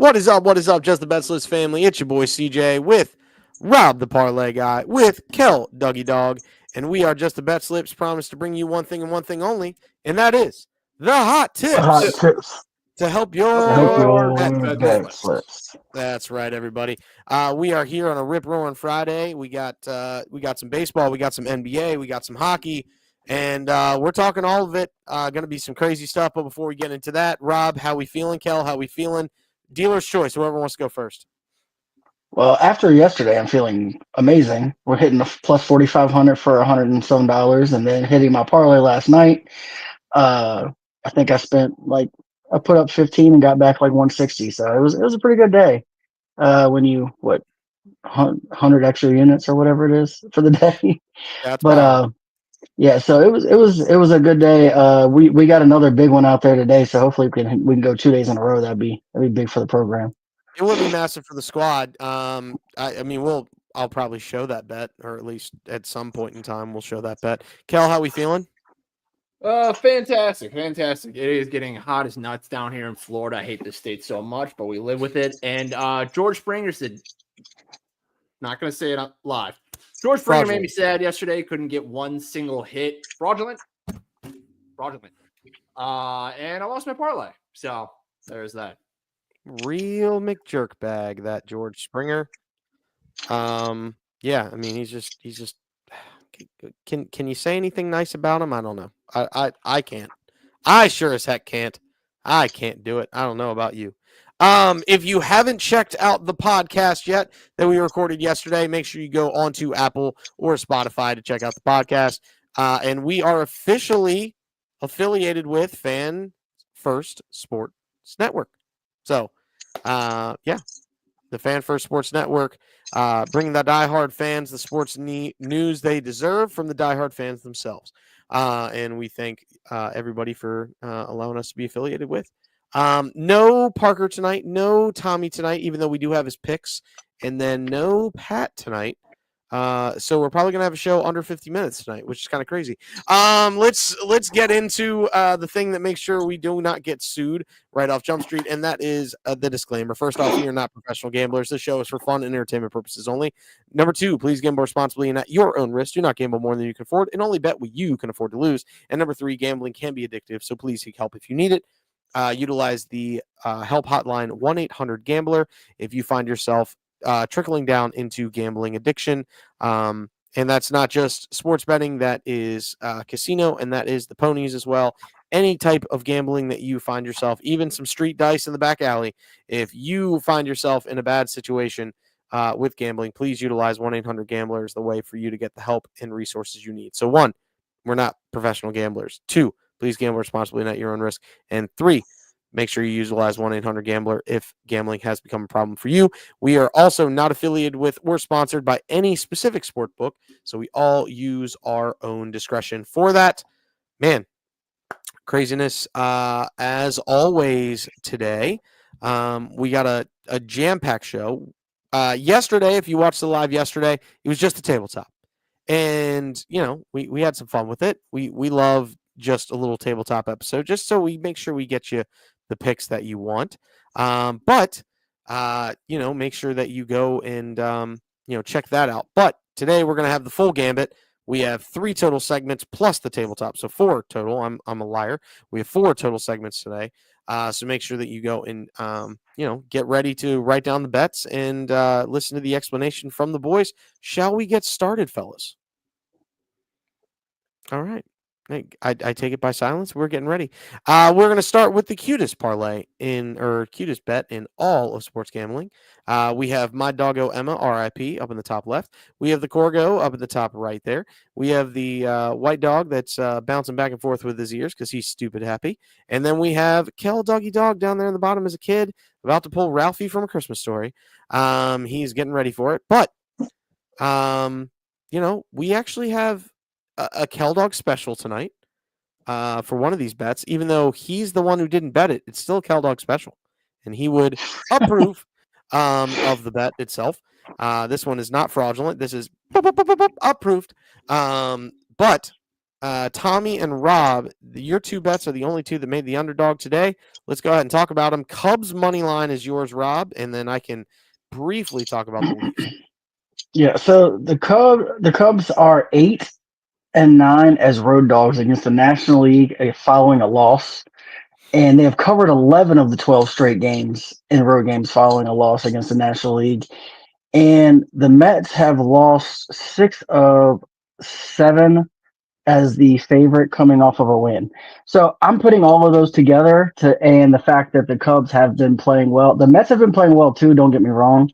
What is up? What is up? Just the BetSlips family. It's your boy CJ with Rob the Parlay Guy with Kel Dougie Dog, and we are just the BetSlips. Promise to bring you one thing and one thing only, and that is the hot Hot tips tips to help to help your your bet bet slips. slips. That's right, everybody. We are here on a rip roaring Friday. We got some baseball, we got some NBA, we got some hockey, and we're talking all of it. Going to be some crazy stuff. But before we get into that, Rob, how we feeling? Kel, how we feeling? Dealer's choice. Whoever wants to go first. Well, after yesterday, I'm feeling amazing. We're hitting the plus 4,500 for $107, and then hitting my parlay last night. I think I put up 15 and got back like 160. So it was a pretty good day. When you 100 extra units or whatever it is for the day. That's But power. yeah, so it was a good day. We got another big one out there today, so hopefully we can go 2 days in a row. That'd be big for the program. It will be massive for the squad. I mean, I'll probably show that bet, or at least at some point in time, we'll show that bet. Kel, how we feeling? Fantastic. It is getting hot as nuts down here in Florida. I hate this state so much, but we live with it. And George Springer said, not going to say it live. George Springer made me sad yesterday. Couldn't get one single hit. Fraudulent. And I lost my parlay. So there's that. Real McJerk bag, that George Springer. Yeah, I mean, he's just. Can you say anything nice about him? I don't know. I can't. I sure as heck can't. I can't do it. I don't know about you. If you haven't checked out the podcast yet that we recorded yesterday, make sure you go onto Apple or Spotify to check out the podcast. And we are officially affiliated with Fan First Sports Network. So, yeah, the Fan First Sports Network, bringing the diehard fans the sports news they deserve from the diehard fans themselves. And we thank everybody for allowing us to be affiliated with. No Parker tonight, no Tommy tonight, even though we do have his picks, and then no Pat tonight. So we're probably gonna have a show under 50 minutes tonight, which is kind of crazy. Let's get into the thing that makes sure we do not get sued right off Jump Street, and that is the disclaimer. First off, we are not professional gamblers. This show is for fun and entertainment purposes only. Number two, please gamble responsibly and at your own risk. Do not gamble more than you can afford, and only bet what you can afford to lose. And number three, gambling can be addictive, so please seek help if you need it. Utilize the help hotline 1-800-GAMBLER if you find yourself trickling down into gambling addiction. And that's not just sports betting, that is casino, and that is the ponies as well. Any type of gambling that you find yourself, even some street dice in the back alley, if you find yourself in a bad situation with gambling, please utilize 1-800-GAMBLER is the way for you to get the help and resources you need. So one, we're not professional gamblers. Two, please gamble responsibly and at your own risk. And three, make sure you utilize 1-800-GAMBLER if gambling has become a problem for you. We are also not affiliated with or sponsored by any specific sport book, so we all use our own discretion for that. Man, craziness as always today. We got a jam-packed show. Yesterday, if you watched the live yesterday, it was just a tabletop. And, we had some fun with it. We love just a little tabletop episode, just so we make sure we get you the picks that you want. But make sure that you go and, check that out. But today we're going to have the full gambit. We have 3 total segments plus the tabletop. So 4 total. I'm a liar. We have 4 total segments today. So make sure that you go and, get ready to write down the bets and listen to the explanation from the boys. Shall we get started, fellas? All right. I take it by silence. We're getting ready. We're going to start with the cutest parlay cutest bet in all of sports gambling. We have my doggo Emma, RIP, up in the top left. We have the Corgo up at the top right there. We have the white dog that's bouncing back and forth with his ears because he's stupid happy. And then we have Kel Doggy Dog down there in the bottom as a kid, about to pull Ralphie from A Christmas Story. He's getting ready for it. But, we actually have a Kel Dog special tonight for one of these bets. Even though he's the one who didn't bet it, it's still a Kel Dog special, and he would approve of the bet itself. This one is not fraudulent. This is approved. But Tommy and Rob, your two bets are the only two that made the underdog today. Let's go ahead and talk about them. Cubs money line is yours, Rob, and then I can briefly talk about the Leafs. Yeah, so the Cubs are 8-9 as road dogs against the National League following a loss, and they have covered 11 of the 12 straight games in road games following a loss against the National League. And the Mets have lost 6 of 7 as the favorite coming off of a win. So I'm putting all of those together and the fact that the Cubs have been playing well. The Mets have been playing well too, don't get me wrong.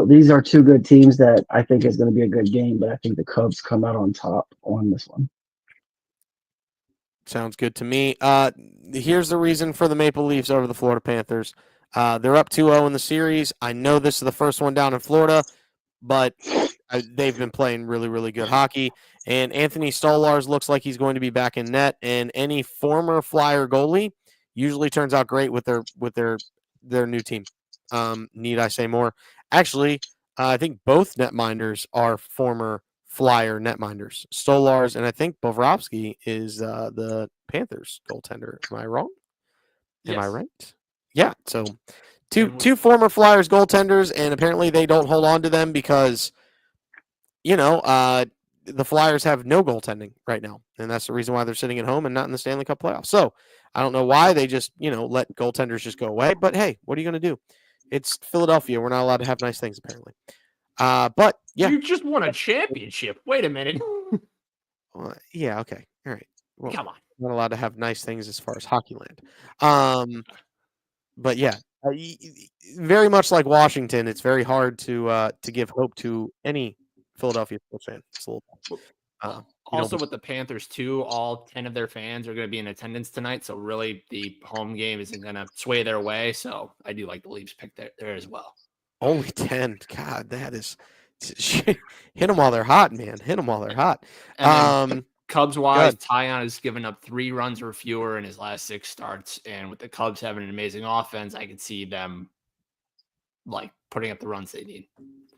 These are two good teams that I think is going to be a good game, but I think the Cubs come out on top on this one. Sounds good to me. Here's the reason for the Maple Leafs over the Florida Panthers. They're up 2-0 in the series. I know this is the first one down in Florida, but they've been playing really, really good hockey. And Anthony Stolarz looks like he's going to be back in net. And any former Flyer goalie usually turns out great with their new team. Need I say more? Actually, I think both netminders are former Flyer netminders. Stolarz and I think Bobrovsky is the Panthers goaltender. Am I wrong? Am I right? Yeah. So two former Flyers goaltenders, and apparently they don't hold on to them because the Flyers have no goaltending right now, and that's the reason why they're sitting at home and not in the Stanley Cup playoffs. So I don't know why they just let goaltenders just go away. But hey, what are you going to do? It's Philadelphia. We're not allowed to have nice things apparently. But yeah, you just won a championship. Wait a minute. Yeah. Okay. All right. Well, come on. Not allowed to have nice things as far as hockey land. But yeah, very much like Washington, it's very hard to give hope to any Philadelphia Sports fan. It's a little, also with the Panthers too, all 10 of their fans are going to be in attendance tonight, so really the home game isn't going to sway their way. So I do like the Leafs pick there as well. Only 10. God, that is hit them while they're hot, man. Hit them while they're hot. And Cubs wise, Tyon has given up 3 runs or fewer in his last 6 starts, and with the Cubs having an amazing offense, I could see them like putting up the runs they need.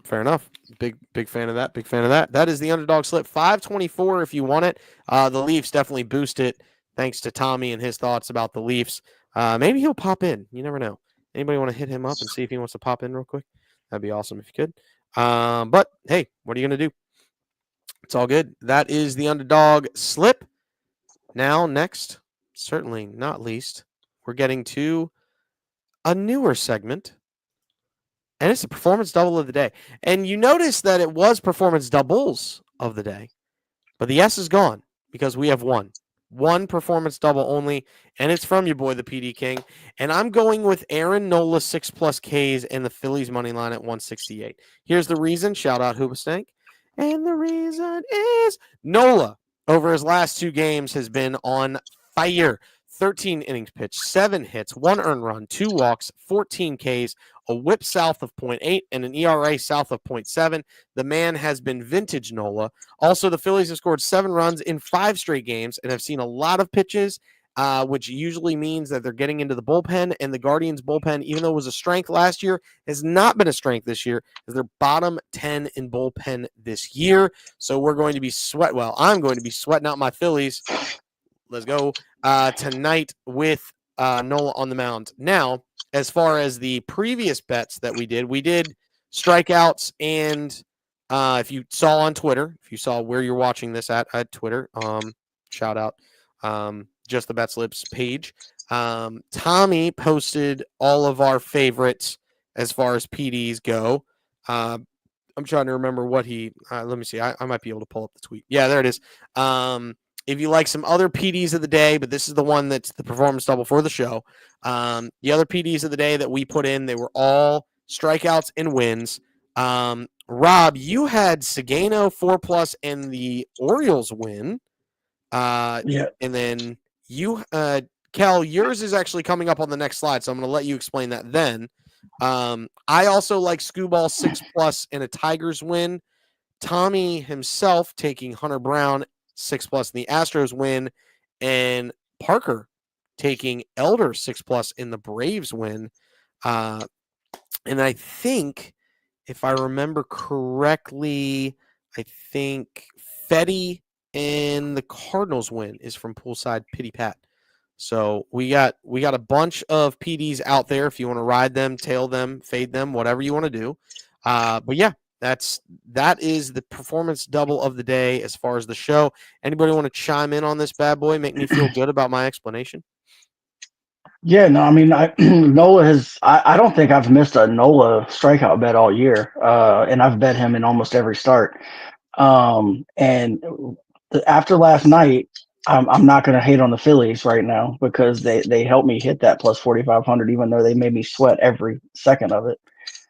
Fair enough. Big fan of that. Big fan of that. That is the underdog slip. 524 if you want it. The Leafs definitely boost it thanks to Tommy and his thoughts about the Leafs. Maybe he'll pop in. You never know. Anybody want to hit him up and see if he wants to pop in real quick? That'd be awesome if you could. But hey, what are you going to do? It's all good. That is the underdog slip. Now, next, certainly not least, we're getting to a newer segment. And it's a performance double of the day. And you notice that it was performance doubles of the day, but the S is gone because we have one performance double only, and it's from your boy, the PD King. And I'm going with Aaron Nola 6+ Ks and the Phillies money line at 168. Here's the reason. Shout out Hoobastank. And the reason is Nola over his last 2 games has been on fire. 13 innings pitched, 7 hits, 1 earned run, 2 walks, 14 Ks, a whip south of 0.8, and an ERA south of 0.7. The man has been vintage Nola. Also, the Phillies have scored 7 runs in 5 straight games and have seen a lot of pitches, which usually means that they're getting into the bullpen. And the Guardians' bullpen, even though it was a strength last year, has not been a strength this year, as they're bottom 10 in bullpen this year. So I'm going to be sweating out my Phillies. Let's go tonight with Nola on the mound. Now, as far as the previous bets that we did strikeouts, and if you saw on Twitter, if you saw where you're watching this at Twitter, shout out just the BetSlips page. Tommy posted all of our favorites as far as PDs go. I'm trying to remember what he. Let me see. I might be able to pull up the tweet. Yeah, there it is. If you like some other PDs of the day, but this is the one that's the performance double for the show. The other PDs of the day that we put in, they were all strikeouts and wins. Rob, you had Sagano 4+ and the Orioles win. Yeah. And then you, Kel, yours is actually coming up on the next slide, so I'm going to let you explain that then. I also like Scooball 6+ and a Tigers win. Tommy himself taking Hunter Brown 6+ in the Astros win, and Parker taking Elder 6+ in the Braves win. And I think, if I remember correctly, Fetty and the Cardinals win is from poolside Pity Pat. So we got a bunch of PDs out there. If you want to ride them, tail them, fade them, whatever you want to do. But yeah, that is the performance double of the day as far as the show. Anybody want to chime in on this bad boy? Make me feel good about my explanation. Yeah, no, I mean, Nola has. I don't think I've missed a Nola strikeout bet all year, and I've bet him in almost every start. And after last night, I'm not going to hate on the Phillies right now because they helped me hit that plus 4,500, even though they made me sweat every second of it.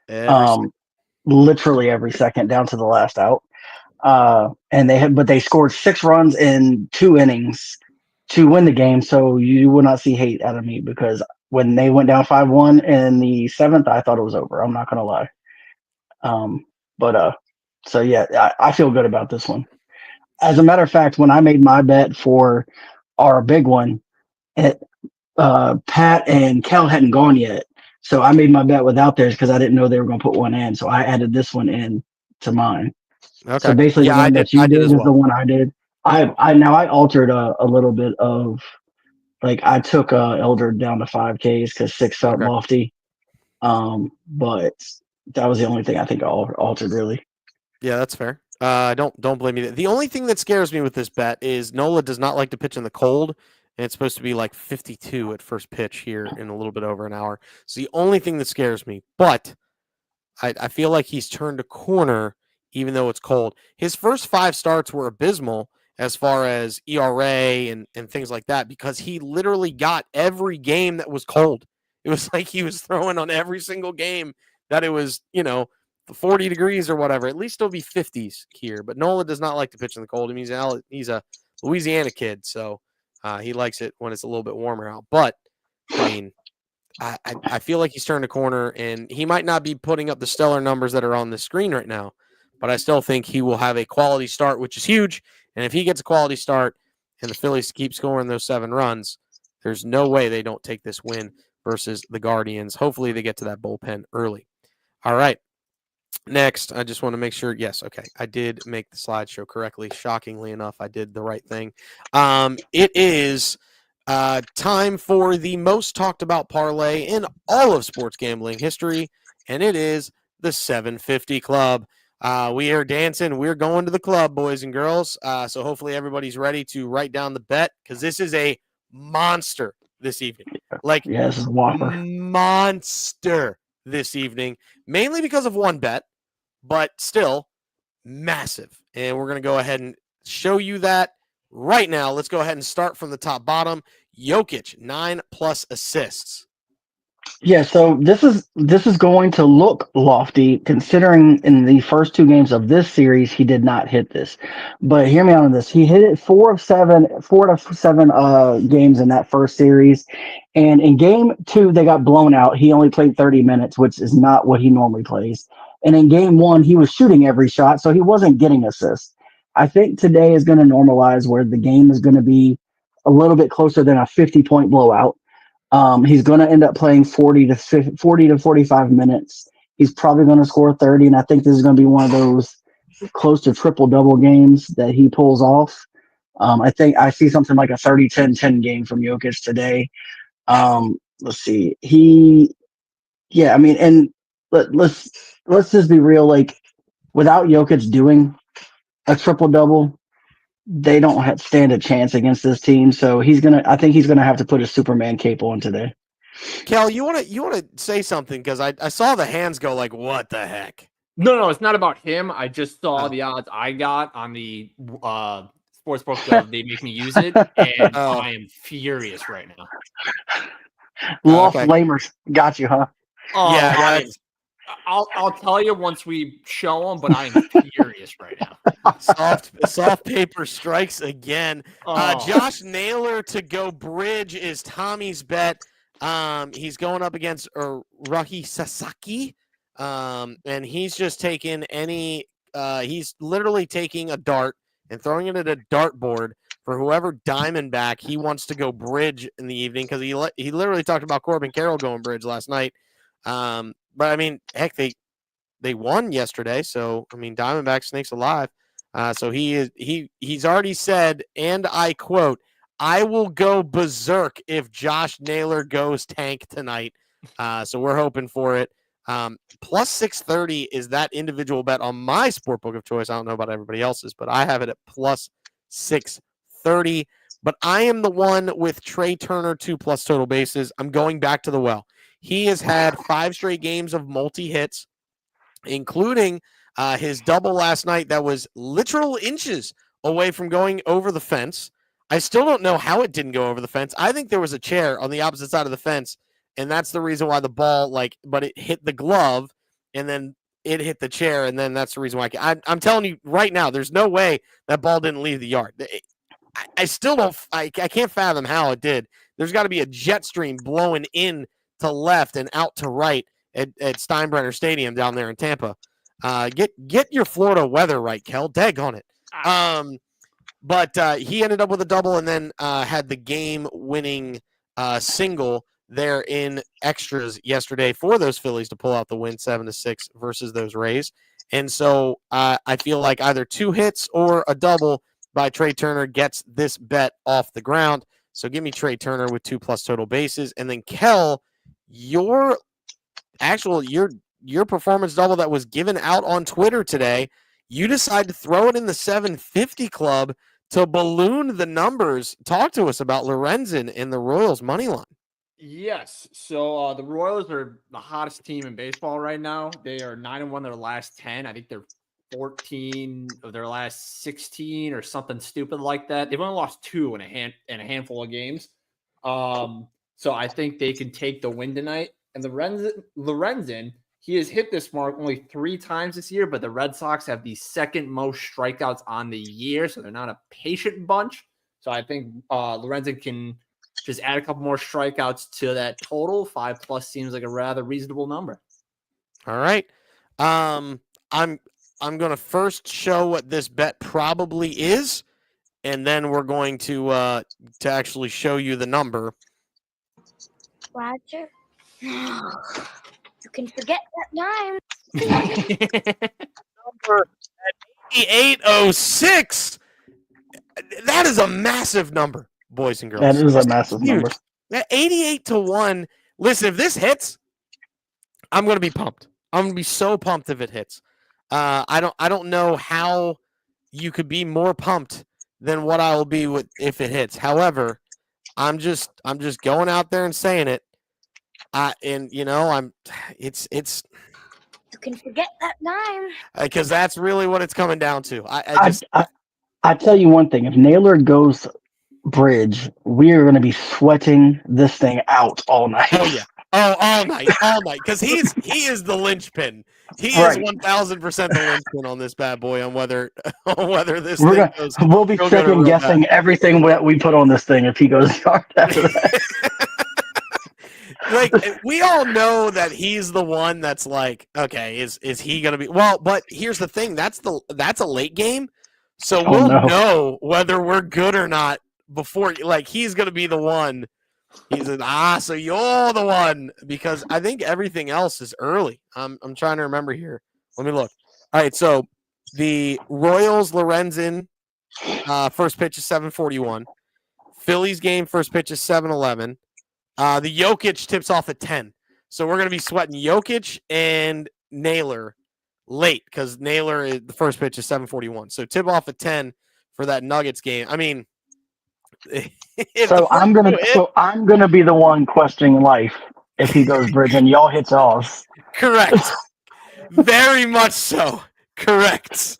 Every Um, Literally every second down to the last out. But they scored 6 runs in 2 innings to win the game. So you will not see hate out of me because when they went down 5-1 in the seventh, I thought it was over. I'm not gonna lie. Um, but so yeah, I feel good about this one. As a matter of fact, when I made my bet for our big one, it, Pat and Kel hadn't gone yet. So I made my bet without theirs because I didn't know they were going to put one in. So I added this one in to mine. So Okay. basically, the Yeah, I one did. that you I did did as is the well. one I did. I altered a little bit of like I took Elder down to 5Ks because 6 felt Okay. lofty. But that was the only thing I think I altered really. Yeah, that's fair. Don't blame me. The only thing that scares me with this bet is Nola does not like to pitch in the cold, and it's supposed to be like 52 at first pitch here in a little bit over an hour. So the only thing that scares me, but I feel like he's turned a corner even though it's cold. His first 5 starts were abysmal as far as ERA and things like that because he literally got every game that was cold. It was like he was throwing on every single game that it was, 40 degrees or whatever. At least it'll be 50s here. But Nola does not like to pitch in the cold. I mean, he's a Louisiana kid, so he likes it when it's a little bit warmer out. But, I mean, I feel like he's turned a corner, and he might not be putting up the stellar numbers that are on the screen right now, but I still think he will have a quality start, which is huge. And if he gets a quality start and the Phillies keep scoring those 7 runs, there's no way they don't take this win versus the Guardians. Hopefully they get to that bullpen early. All right. Next, I just want to make sure. Yes, okay. I did make the slideshow correctly. Shockingly enough, I did the right thing. It is time for the most talked about parlay in all of sports gambling history, and it is the 750 Club. We are dancing. We're going to the club, boys and girls. So hopefully everybody's ready to write down the bet because this is a monster this evening. Like, Yeah, this is a whopper. monster this evening, mainly because of one bet, but still massive. And we're going to go ahead and show you that right now. Let's go ahead and start from the top bottom. Jokic, 9+ assists. Yeah, so this is going to look lofty considering in the first 2 games of this series he did not hit this. But hear me out on this. He hit it 4 of 7 games in that first series. And in game 2 they got blown out. He only played 30 minutes, which is not what he normally plays. And in game 1 he was shooting every shot, so he wasn't getting assists. I think today is going to normalize where the game is going to be a little bit closer than a 50-point blowout. He's going to end up playing 40 to 45 minutes. He's probably going to score 30, and I think this is going to be one of those close to triple-double games that he pulls off. I think I see something like a 30-10-10 game from Jokic today. Let's see. Yeah, I mean, and let's just be real. Like, without Jokic doing a triple-double, they don't stand a chance against this team. So I think he's gonna have to put a Superman cape on today. Kel, you wanna say something because I saw the hands go like, what the heck? No, it's not about him. I just saw Oh. the odds I got on the sportsbook. They make me use it, and Oh. I am furious right now. Lost Okay. lamers got you, huh? Oh, Yeah, I am. that's I'll tell you once we show them, but I am furious right now. soft paper strikes again. Oh, Josh Naylor to go bridge is Tommy's bet. He's going up against Rahi Sasaki. And he's just taking he's literally taking a dart and throwing it at a dartboard for whoever Diamondback he wants to go bridge in the evening because he literally talked about Corbin Carroll going bridge last night. But I mean, heck, they won yesterday, so I mean, Diamondback snakes alive. So he's already said, and I quote, "I will go berserk if Josh Naylor goes tank tonight." So we're hoping for it. Plus 630 is that individual bet on my sportbook of choice. I don't know about everybody else's, but I have it at plus 630. But I am the one with Trey Turner 2+ total bases. I'm going back to the well. He has had 5 straight games of multi-hits, including his double last night that was literal inches away from going over the fence. I still don't know how it didn't go over the fence. I think there was a chair on the opposite side of the fence, and that's the reason why the ball, but it hit the glove, and then it hit the chair, and then that's the reason why. I'm telling you right now, there's no way that ball didn't leave the yard. I still don't. I can't fathom how it did. There's got to be a jet stream blowing in to left and out to right at Steinbrenner Stadium down there in Tampa. Get your Florida weather right, Kel. Dag on it. But he ended up with a double and then had the game-winning single there in extras yesterday for those Phillies to pull out the win 7-6 versus those Rays. And so I feel like either 2 hits or a double by Trey Turner gets this bet off the ground. So give me Trey Turner with 2+ total bases. And then Kel, your performance double that was given out on Twitter today, you decide to throw it in the 750 club to balloon the numbers. Talk to us about Lorenzen in the Royals money line. Yes. So the Royals are the hottest team in baseball right now. They are 9-1 their last 10. I think they're 14 of their last 16 or something stupid like that. They've only lost 2 in a handful of games. So I think they can take the win tonight. And Lorenzen, he has hit this mark only 3 times this year, but the Red Sox have the second most strikeouts on the year, so they're not a patient bunch. So I think Lorenzen can just add a couple more strikeouts to that total. 5+ seems like a rather reasonable number. All right. I'm going to first show what this bet probably is, and then we're going to actually show you the number. Roger, you can forget that time. Number at 8806. That is a massive number, boys and girls. That is a massive number. That 88-1. Listen, if this hits, I'm going to be pumped. I'm going to be so pumped if it hits. I don't know how you could be more pumped than what I will be if it hits. However, I'm just going out there and saying it. It's you can forget that time because that's really what it's coming down to. I tell you one thing: if Naylor goes bridge, we are going to be sweating this thing out all night. Oh yeah. Oh, all night, because he is the linchpin. He is 1,000% the linchpin on this bad boy. On whether this thing goes. We'll be second guessing everything that we put on this thing if he goes yard after that. Like, we all know that he's the one that's like, okay, is he gonna be? Well, but here's the thing: that's a late game, so we'll know whether we're good or not before. Like, he's gonna be the one. He's so you're the one, because I think everything else is early. I'm trying to remember here. Let me look. All right, so the Royals Lorenzen first pitch is 7:41. Phillies game first pitch is 7:11. The Jokic tips off at 10. So we're gonna be sweating Jokic and Naylor late, because Naylor the first pitch is 7:41. So tip off at 10 for that Nuggets game. I mean. So I'm gonna be the one questioning life if he goes bridge and y'all hits off. Correct. Very much so. Correct.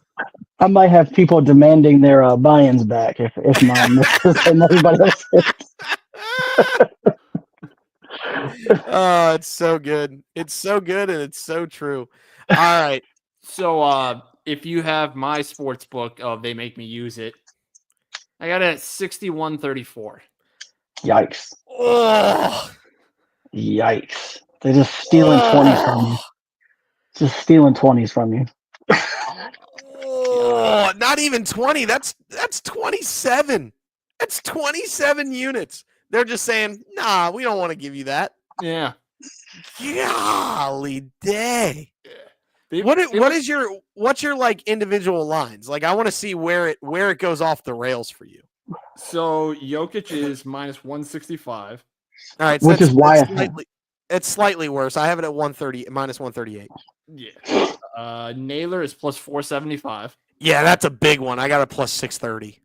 I might have people demanding their buy-ins back if mine misses and everybody else hits. Oh, it's so good. It's so good and it's so true. All right. So if you have my sports book, they make me use it. I got it at 61-34. Yikes. Oh. Yikes. They're just stealing 20s from you. Just stealing 20s from you. Oh, not even 20. That's 27. That's 27 units. They're just saying, nah, we don't want to give you that. Yeah. Golly day. What's your like individual lines? Like I want to see where it goes off the rails for you. So Jokic is minus 165. All right, so which is why it's slightly worse. I have it at 130 minus 138. Yeah. Naylor is plus 475. Yeah, that's a big one. I got a plus 630.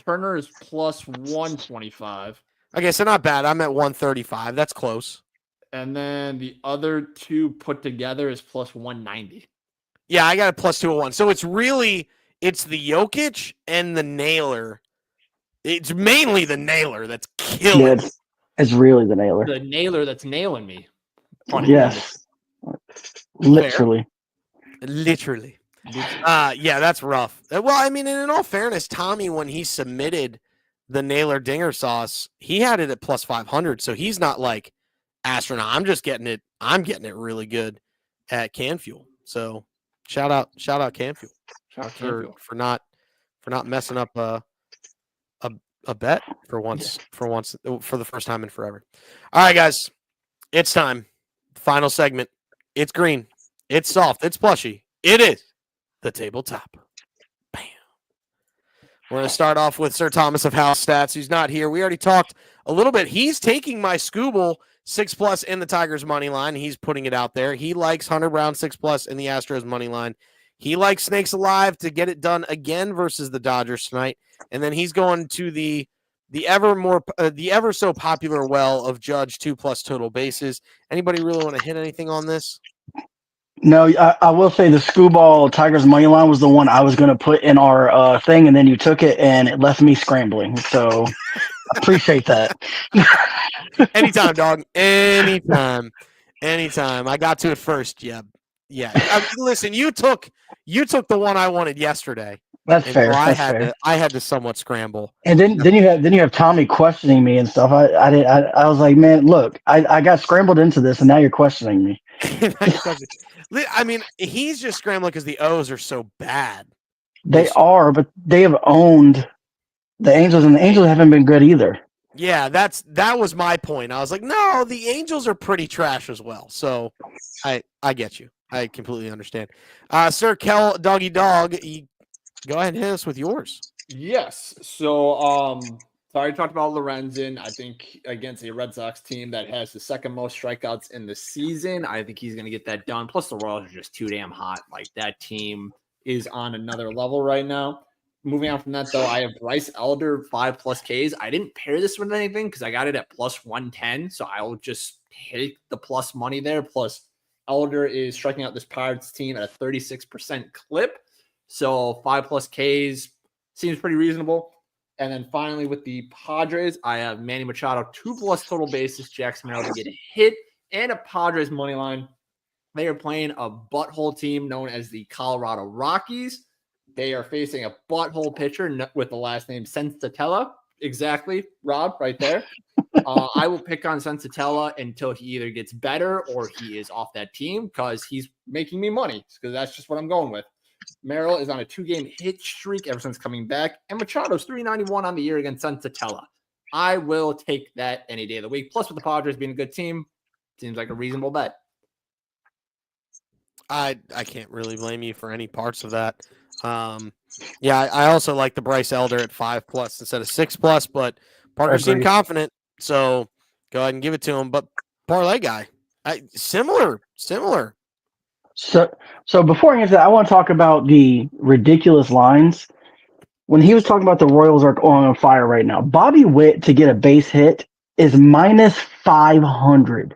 Turner is plus 125. Okay, so not bad. I'm at 135. That's close. And then the other two put together is plus 190. Yeah, I got a plus 201. So it's the Jokic and the Naylor. It's mainly the Nailer that's killing. Yeah, it's really the Nailer. The Nailer that's nailing me. Yes. Literally. Yeah, that's rough. Well, I mean, and in all fairness, Tommy, when he submitted the Naylor Dinger sauce, he had it at plus 500. So he's not like astronaut. I'm getting it really good at Can Fuel. So shout out Can Fuel for not messing up a bet for the first time in forever. All right, guys, it's time. Final segment. It's green. It's soft. It's plushy. It is the tabletop. Bam. We're going to start off with Sir Thomas of House Stats, who's not here. We already talked a little bit. He's taking my Scooble 6+ in the Tigers money line. He's putting it out there. He likes Hunter Brown 6+ in the Astros money line. He likes Snakes Alive to get it done again versus the Dodgers tonight. And then he's going to the ever so popular well of Judge 2+ total bases. Anybody really want to hit anything on this? No, I will say the Scooball Tigers money line was the one I was going to put in our thing, and then you took it, and it left me scrambling. So appreciate that. Anytime, dog. Anytime. I got to it first. Yeah. Listen, you took the one I wanted yesterday. That's fair. So fair. I had to somewhat scramble. And then you have Tommy questioning me and stuff. I was like, man, look, I got scrambled into this, and now you're questioning me. I mean, he's just scrambling because the O's are so bad. They are, but they have owned the Angels, and the Angels haven't been good either. Yeah, that was my point. I was like, no, the Angels are pretty trash as well. So I get you. I completely understand. Sir Kel Doggy Dog, go ahead and hit us with yours. Yes. So I already talked about Lorenzen. I think against a Red Sox team that has the second most strikeouts in the season, I think he's going to get that done. Plus, the Royals are just too damn hot. Like, that team is on another level right now. Moving on from that, though, I have Bryce Elder 5+ Ks. I didn't pair this with anything because I got it at plus 110. So I'll just take the plus money there. Plus, Elder is striking out this Pirates team at a 36% clip. So 5+ Ks seems pretty reasonable. And then finally with the Padres, I have Manny Machado 2+ total bases, Jackson Merrill to get a hit, and a Padres money line. They are playing a butthole team known as the Colorado Rockies. They are facing a butthole pitcher with the last name Sensatella. Exactly, Rob, right there. I will pick on Sensatella until he either gets better or he is off that team because he's making me money because that's just what I'm going with. Merrill is on a 2-game hit streak ever since coming back, and Machado's 391 on the year against Sensatella. I will take that any day of the week. Plus, with the Padres being a good team, seems like a reasonable bet. I can't really blame you for any parts of that. I also like the Bryce Elder at 5+ instead of 6+, but Parker seemed confident, so go ahead and give it to him. But parlay guy, similar. So before I answer that, I want to talk about the ridiculous lines. When he was talking about the Royals are on fire right now, Bobby Witt to get a base hit is minus 500.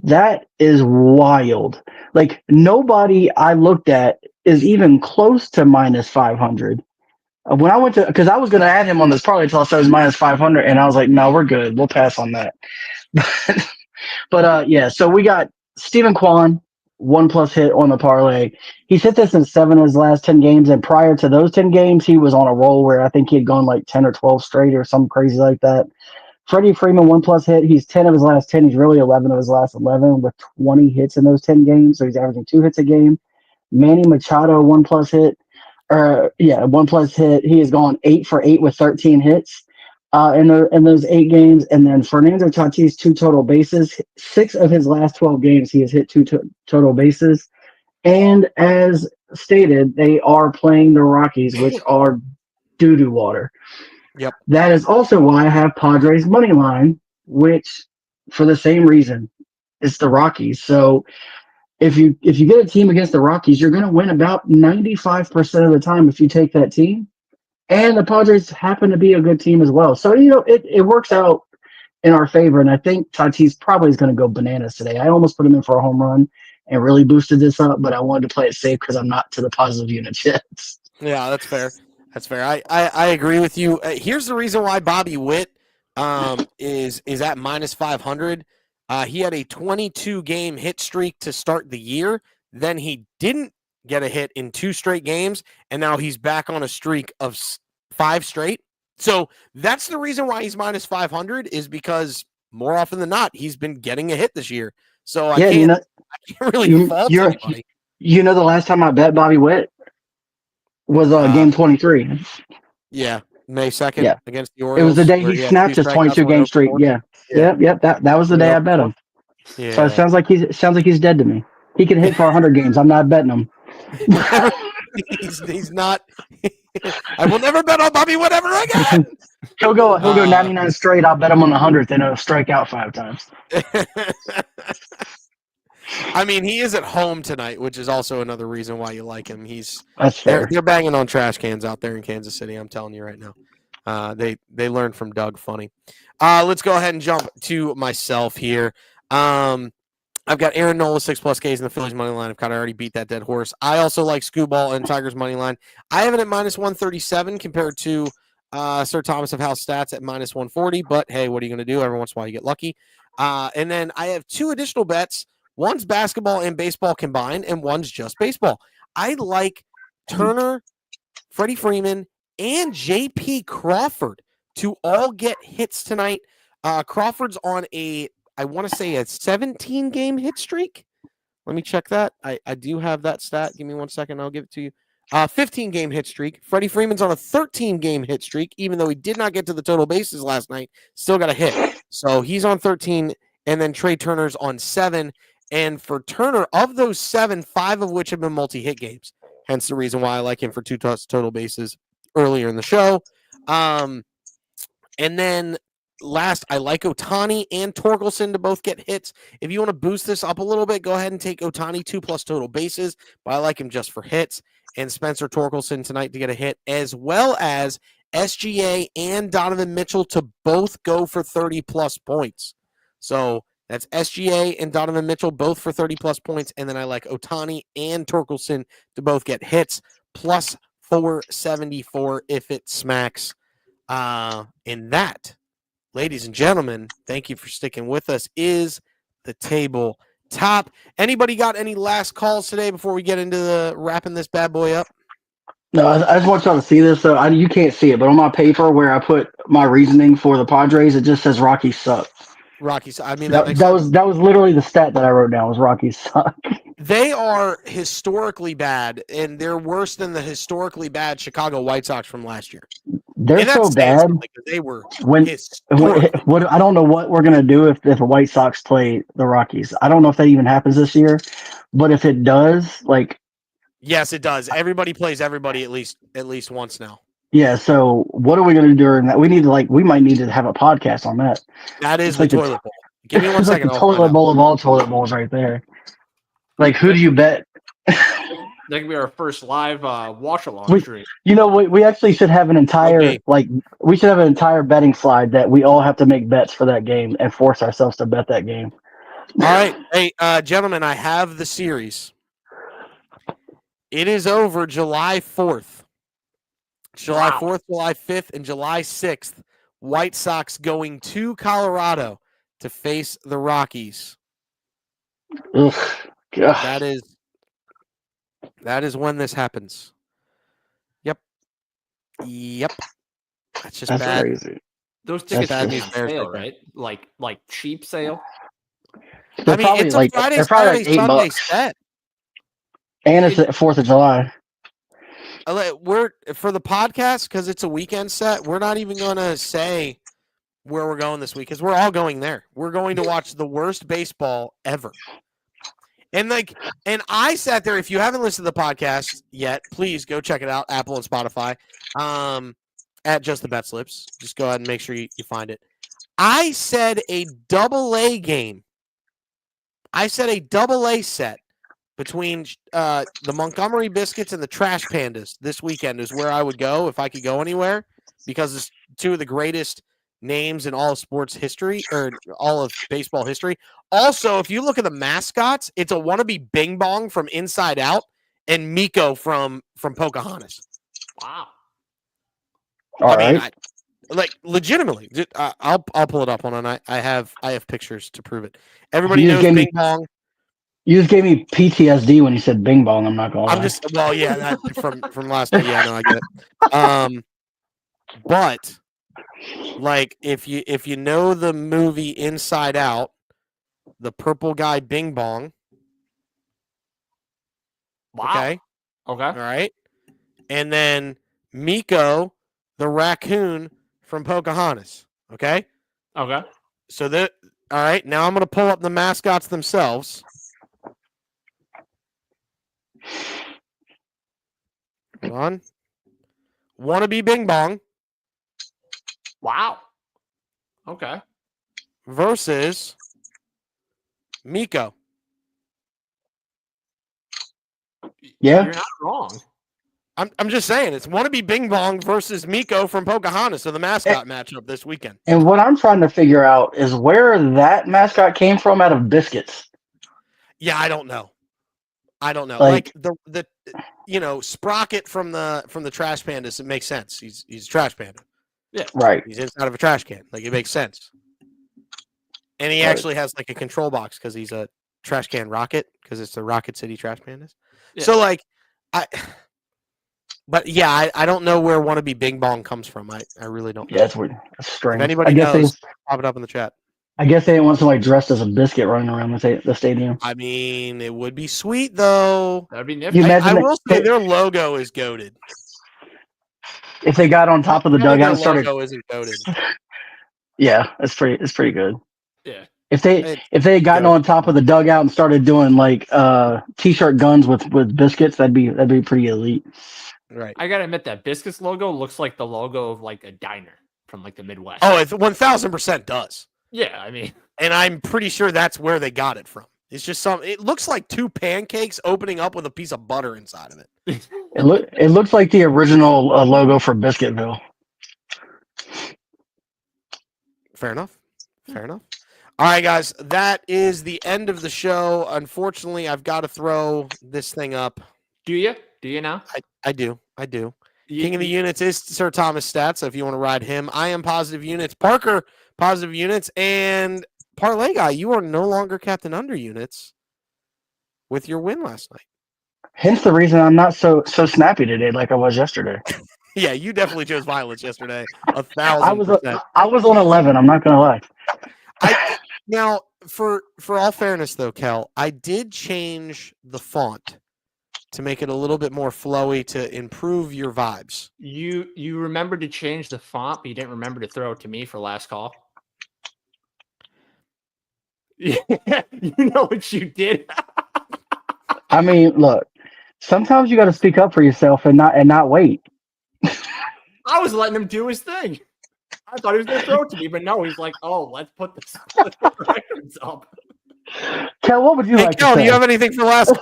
That is wild. Like, nobody I looked at is even close to minus 500. When I went to, because I was going to add him on this parlay until I said it was minus 500, and I was like, no, we're good. We'll pass on that. But so we got Stephen Kwan, 1+ hit on the parlay. He's hit this in 7 of his last 10 games, and prior to those 10 games, he was on a roll where I think he had gone like 10 or 12 straight or something crazy like that. Freddie Freeman, 1+ hit. He's 10 of his last 10. He's really 11 of his last 11 with 20 hits in those 10 games. So he's averaging 2 hits a game. Manny Machado, 1+ hit. 1+ hit. He has gone 8 for 8 with 13 hits. in those 8 games, and then Fernando Tatis 2 total bases. 6 of his last 12 games, he has hit 2 total bases. And as stated, they are playing the Rockies, which are doo doo water. Yep. That is also why I have Padres money line, which for the same reason, it's the Rockies. So if you get a team against the Rockies, you're going to win about 95% of the time if you take that team. And the Padres happen to be a good team as well. So, it works out in our favor. And I think Tatis probably is going to go bananas today. I almost put him in for a home run and really boosted this up, but I wanted to play it safe because I'm not to the positive units yet. Yeah, that's fair. That's fair. I agree with you. Here's the reason why Bobby Witt is at minus 500. He had a 22-game hit streak to start the year. Then he didn't get a hit in 2 straight games, and now he's back on a streak of 5 straight. So that's the reason why he's minus 500 is because more often than not, he's been getting a hit this year. So I can't really fault anybody. The last time I bet Bobby Witt was game 23. Yeah, May 2nd Yeah. against the Orioles. It was the day he snapped his 22-game streak. Yeah. Yep. That was the day I bet him. Yeah. So it sounds like he's dead to me. He can hit for 100 games. I'm not betting him. he's not. I will never bet on Bobby Witt ever again. He'll go 99 straight. I'll bet him on the 100th, and he'll strike out 5 times. I mean, he is at home tonight, which is also another reason why you like him. That's fair. They're banging on trash cans out there in Kansas City. I'm telling you right now. They learned from Doug Funny. Let's go ahead and jump to myself here. I've got Aaron Nola 6+ Ks in the Phillies money line. I've kind of already beat that dead horse. I also like Scooball and Tigers money line. I have it at minus 137 compared to Sir Thomas of House Stats at minus 140. But hey, what are you going to do? Every once in a while you get lucky. And then I have 2 additional bets. One's basketball and baseball combined, and one's just baseball. I like Turner, Freddie Freeman, and J.P. Crawford to all get hits tonight. Crawford's on I want to say a 17-game hit streak. Let me check that. I do have that stat. Give me 1 second. I'll give it to you. 15-game hit streak. Freddie Freeman's on a 13-game hit streak, even though he did not get to the total bases last night. Still got a hit. So he's on 13, and then Trey Turner's on 7. And for Turner, of those 7, 5 of which have been multi-hit games. Hence the reason why I like him for 2 total bases earlier in the show. And then last, I like Ohtani and Torkelson to both get hits. If you want to boost this up a little bit, go ahead and take Ohtani 2+ total bases, but I like him just for hits. And Spencer Torkelson tonight to get a hit, as well as SGA and Donovan Mitchell to both go for 30+ points. So that's SGA and Donovan Mitchell both for 30+ points. And then I like Ohtani and Torkelson to both get hits, plus 474 if it smacks. And that, ladies and gentlemen, thank you for sticking with us, is the table top. Anybody got any last calls today before we get into the wrapping this bad boy up? No, I just want y'all to see this. So you can't see it, but on my paper where I put my reasoning for the Padres, it just says Rockies suck. Rockies. I mean, that was literally the stat that I wrote down was Rockies suck. They are historically bad, and they're worse than the historically bad Chicago White Sox from last year. They're so bad. They were when I don't know what we're gonna do if the White Sox play the Rockies. I don't know if that even happens this year, but if it does, yes, it does. Everybody plays everybody at least once now. Yeah. So what are we gonna do during that? We might need to have a podcast on that. That is the toilet bowl. Give me 1 second. The toilet bowl of all toilet bowls, right there. Who do you bet? That could be our first live watch along stream. We actually should have an entire we should have an entire betting slide that we all have to make bets for that game and force ourselves to bet that game. All right. Hey, gentlemen, I have the series. It is over July 4th. July 4th, July 5th, and July 6th. White Sox going to Colorado to face the Rockies. Ugh, God. That is when this happens. Yep. That's just bad. Crazy. Those tickets should be on sale, right? Like cheap sale. I mean, it's a Friday, Saturday, Sunday set. And it's the 4th of July. We're for the podcast because it's a weekend set. We're not even gonna say where we're going this week because we're all going there. We're going to watch the worst baseball ever. And I sat there. If you haven't listened to the podcast yet, please go check it out, Apple and Spotify, at Just the BetSlips. Just go ahead and make sure you find it. I said a double-A game. I said a double-A set between the Montgomery Biscuits and the Trash Pandas this weekend is where I would go if I could go anywhere because it's two of the greatest names in all of sports history or all of baseball history. Also, if you look at the mascots, it's a wannabe Bing Bong from Inside Out and Miko from Pocahontas. Wow. All right. Legitimately, I'll pull it up on. I have pictures to prove it. Everybody knows Bing Bong. You just gave me PTSD when you said Bing Bong. I'm not gonna lie. That from last night. Yeah, no, I get it. But like if you know the movie Inside Out, the purple guy Bing Bong. Wow. Okay. All right. And then Miko, the raccoon from Pocahontas. Okay. So all right. Now I'm gonna pull up the mascots themselves. Hold on. Wannabe Bing Bong. Wow. Okay. Versus Miko. Yeah. You're not wrong. I'm just saying it's wannabe Bing Bong versus Miko from Pocahontas, so the mascot matchup this weekend. And what I'm trying to figure out is where that mascot came from out of biscuits. Yeah, I don't know. Like the Sprocket from the Trash Pandas, it makes sense. He's a trash panda. Yeah. Right. He's inside of a trash can. Like it makes sense. And he actually has like a control box because he's a trash can rocket because it's the Rocket City Trash Pandas. Yeah. So I don't know where wannabe Bing Bong comes from. I really don't know. Yeah, that's weird. That's strange. If anybody knows, pop it up in the chat. I guess they didn't want somebody dressed as a biscuit running around the stadium. I mean, it would be sweet though. That'd be nifty. I will say their logo is goated. If they got on top of the dugout and started, logo isn't goated. Yeah, it's pretty good. Yeah. If they had gotten on top of the dugout and started doing like t-shirt guns with biscuits, that'd be pretty elite. Right. I gotta admit that Biscuits logo looks like the logo of like a diner from like the Midwest. Oh, it 1,000% does. Yeah, I mean, and I'm pretty sure that's where they got it from. It's just it looks like two pancakes opening up with a piece of butter inside of it. It looks like the original logo for Biscuitville. Fair enough. All right, guys, that is the end of the show. Unfortunately, I've got to throw this thing up. Do you? Do you now? I do. King of the Units is Sir Thomas Stats, so if you want to ride him. I am Positive Units. Parker, Positive Units. And Parlay Guy, you are no longer Captain Under Units with your win last night. Hence the reason I'm not so snappy today like I was yesterday. Yeah, you definitely chose violence yesterday. 1,000%. I was on 11. I'm not going to lie. Now, for all fairness, though, Kel, I did change the font to make it a little bit more flowy to improve your vibes. You remembered to change the font, but you didn't remember to throw it to me for last call. Yeah, you know what you did. I mean, look, sometimes you got to speak up for yourself and not wait. I was letting him do his thing. I thought he was going to throw it to me, but no, he's like, "Oh, let's put this records up." Kel, what would you like to say? Do you have anything for last?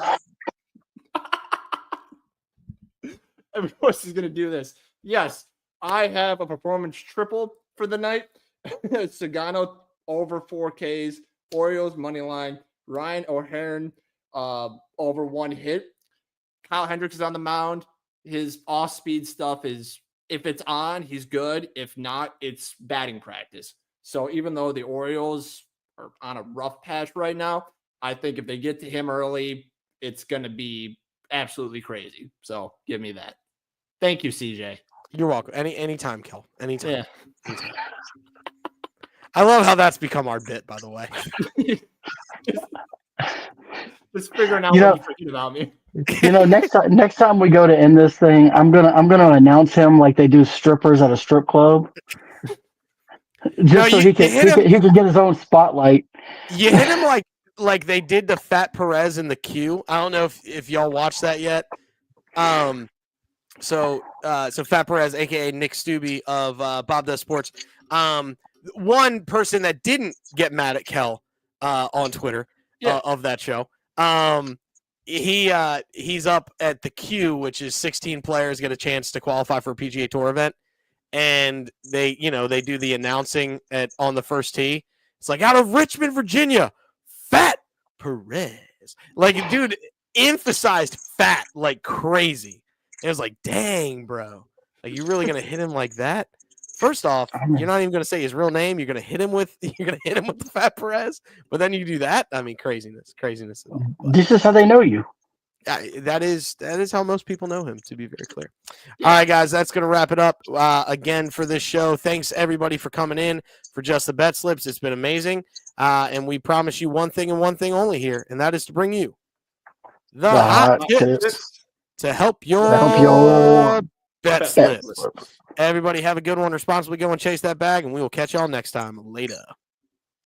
Of course, he's going to do this. Yes, I have a performance triple for the night. Sagano over 4Ks, Orioles money line, Ryan O'Hearn over 1 hit. Kyle Hendricks is on the mound. His off-speed stuff is, if it's on, he's good. If not, it's batting practice. So even though the Orioles are on a rough patch right now, I think if they get to him early, it's going to be absolutely crazy. So give me that. Thank you, CJ. You're welcome. Anytime, Kel. Anytime. Yeah. Anytime. I love how that's become our bit, by the way. Just figuring out what you forget about me. Next time we go to end this thing, I'm gonna announce him like they do strippers at a strip club. No, Just so you he can hit him. he can get his own spotlight. You hit him like they did to Fat Perez in the queue. I don't know if y'all watched that yet. So Fat Perez, aka Nick Stubbe of Bob Does Sports. One person that didn't get mad at Kel on Twitter of that show. He's up at the queue, which is 16 players get a chance to qualify for a PGA Tour event, and they do the announcing on the first tee. It's like, out of Richmond, Virginia, Fat Perez. Like, dude emphasized fat like crazy. It was like, dang, bro. Like, you really gonna hit him like that? First off, you're not even gonna say his real name. You're gonna hit him with the Fat Perez, but then you do that. I mean, craziness. This is how they know you. That is how most people know him, to be very clear. Yeah. All right, guys, that's going to wrap it up again for this show. Thanks, everybody, for coming in for Just the Bet Slips. It's been amazing. And we promise you one thing and one thing only here, and that is to bring you the hot tips to help your bet slips. Everybody have a good one. Responsibly go and chase that bag, and we will catch y'all next time. Later.